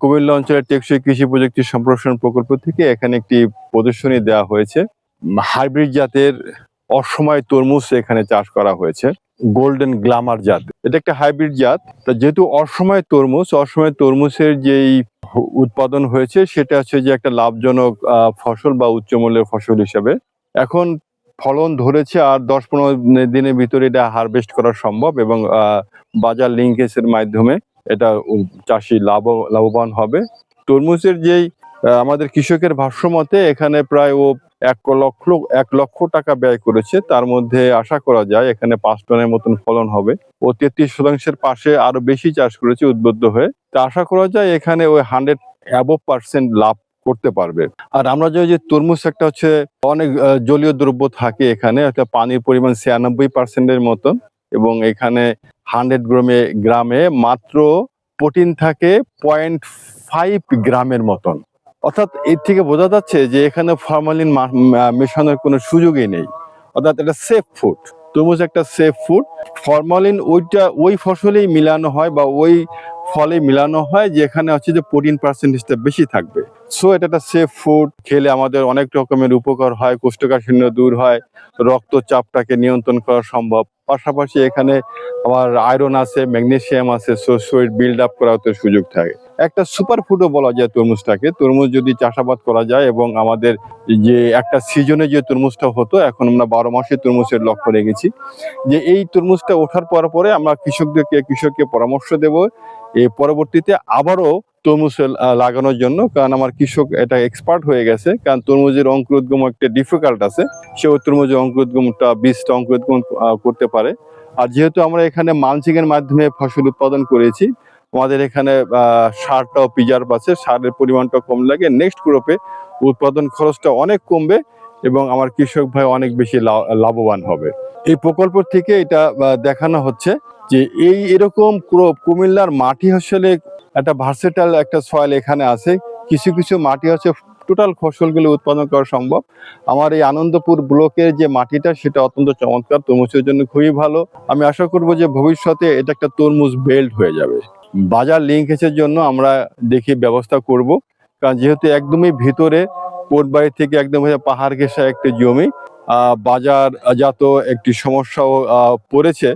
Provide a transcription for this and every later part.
কুমিল্লা অঞ্চলের টেকসই কৃষি প্রযুক্তি সম্প্রসারণ প্রকল্প থেকে এখানে একটি প্রদর্শনী দেওয়া হয়েছে। হাইব্রিড জাতের অসময় তরমুজ এখানে চাষ করা হয়েছে, গোল্ডেন গ্ল্যামার জাত। এটা একটা হাইব্রিড জাত। যেহেতু অসময় তরমুজের যেই উৎপাদন হয়েছে সেটা হচ্ছে যে একটা লাভজনক ফসল বা উচ্চমূল্যের ফসল হিসাবে। এখন ফলন ধরেছে, আর 10-15 দিনের ভিতরে এটা হারভেস্ট করা সম্ভব এবং বাজার লিঙ্কেজের মাধ্যমে এটা চাষি লাভবান হবে। তরমুজের যেই আমাদের কৃষকের ভাষ্যমতে এখানে প্রায় ও 1 লক্ষ টাকা ব্যয় করেছে। তার মধ্যে আশা করা যায় এখানে 5 টনের মতন ফলন হবে। ও 33% পাশে আরো বেশি চাষ করেছে উদ্বুদ্ধ হয়ে। তা আশা করা যায় এখানে ওই 100% লাভ করতে পারবে। আর আমরা যে তরমুজ একটা হচ্ছে অনেক জলীয় দ্রব্য থাকে এখানে, একটা পানির পরিমাণ 96% মতন, এবং এখানে 100 গ্রামে মাত্র প্রোটিন থাকে 0.5 গ্রামের মতন। অর্থাৎ এর থেকে বোঝা যাচ্ছে যে এখানে ফরমালিন মেশানোর কোনো সুযোগই নেই। অর্থাৎ এটা সেফ ফুড। তরমুজ একটা সেফ ফুড। ফরমালিন ওই ফসলেই মিলানো হয় বা ওই ফলে মিলানো হয় যেখানে হচ্ছে যে প্রোটিন পার্সেন্টেজটা বেশি থাকবে। সো এটা একটা সেফ ফুড। খেলে আমাদের অনেক রকমের উপকার হয়, কোষ্ঠকাঠিন্য দূর হয়, রক্তচাপটাকে নিয়ন্ত্রণ করা সম্ভব। পাশাপাশি এখানে আবার আয়রন আছে, ম্যাগনেসিয়াম আছে, শরীর বিল্ড আপ করাতে সুযোগ থাকে। একটা সুপার ফুডও বলা যায় তরমুজটাকে। তরমুজ যদি চাষাবাদ করা যায় এবং আমাদের যে একটা সিজনে যে তরমুজটা হতো, এখন আমরা 12 মাসে তরমুজের লক্ষ্য রেখেছি। যে এই তরমুজটা ওঠার পরে আমরা কৃষককে পরামর্শ দেব এই পরবর্তীতে আবারও তরমুজ লাগানোর জন্য, কারণ আমার কৃষক এটা এক্সপার্ট হয়ে গেছে। কারণ তরমুজের অঙ্কুরোদ্গম একটা ডিফিকাল্ট আছে, সে তরমুজের বীজটা অঙ্কুরোদ্গম করতে পারে। আর যেহেতু আমরা এখানে মালচিং এর মাধ্যমে ফসল উৎপাদন করেছি, আমাদের এখানে সারটাও প্রিজার্ভ আছে, সারের পরিমাণটা কম লাগে। নেক্সট ক্রপে উৎপাদন খরচটা অনেক কমবে এবং আমার কৃষক ভাই অনেক বেশি লাভবান হবে। এই প্রকল্প থেকে এটা দেখানো হচ্ছে যে এরকম কুমিল্লার মাটি আসলে একটা ভার্সেটাইল একটা সয়েল এখানে আছে। কিছু মাটি হচ্ছে টোটাল ফসলগুলো উৎপাদন করা সম্ভব। আমার এই আনন্দপুর ব্লকের যে মাটিটা সেটা অত্যন্ত চমৎকার, তরমুজের জন্য খুবই ভালো। আমি আশা করব যে ভবিষ্যতে এটা একটা তরমুজ বেল্ট হয়ে যাবে। বাজার লিঙ্কেজের জন্য আমরা দেখি ব্যবস্থা করব, কারণ যেহেতু একদমই ভিতরে, কোটবাড়ি থেকে একদম পাহাড় ঘেঁষা একটি জমি, বাজারজাত একটি সমস্যাও পড়েছে।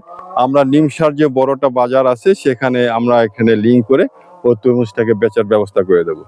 আমরা নিমসার যে বড়টা বাজার আছে সেখানে আমরা এখানে লিঙ্ক করে ও তরমুজটাকে বেচার ব্যবস্থা করে দেবো।